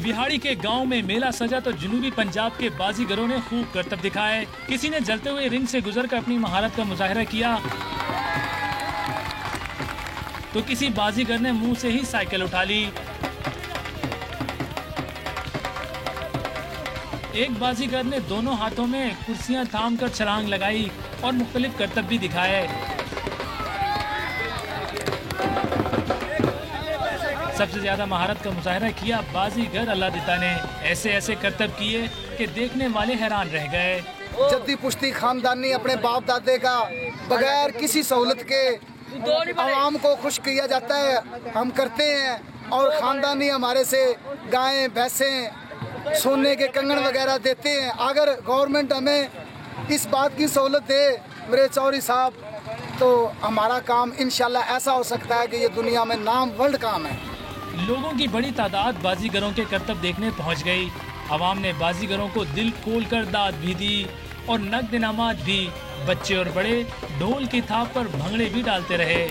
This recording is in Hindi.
बिहाड़ी के गांव में मेला सजा तो जुनूबी पंजाब के बाजीगरों ने खूब करतब दिखाए। किसी ने जलते हुए रिंग से गुजरकर अपनी महारत का मुजाहिरा किया, तो किसी बाजीगर ने मुंह से ही साइकिल उठा ली। एक बाजीगर ने दोनों हाथों में कुर्सियां थामकर छलांग लगाई और मुख्तलिफ करतब भी दिखाए। सबसे ज्यादा महारत का मुजाहिरा किया बाजीगर अल्लादिता ने। ऐसे ऐसे करतब किए कि देखने वाले हैरान रह गए। जद्दी पुश्ती खानदानी अपने बाप दादे का बगैर किसी सहूलत के आवाम को खुश किया जाता है, हम करते हैं। और खानदानी हमारे से गायें भैंसें सोने के कंगन वगैरह देते हैं। अगर गवर्नमेंट हमें इस बात की सहूलत दे मेरे चौधरी साहब, तो हमारा काम इंशाल्लाह ऐसा हो सकता है कि ये दुनिया में नाम वर्ल्ड काम है। लोगों की बड़ी तादाद बाजीगरों के करतब देखने पहुंच गई। अवाम ने बाजीगरों को दिल खोलकर दाद भी दी और नकद इनामात भी। बच्चे और बड़े ढोल की थाप पर भंगड़े भी डालते रहे।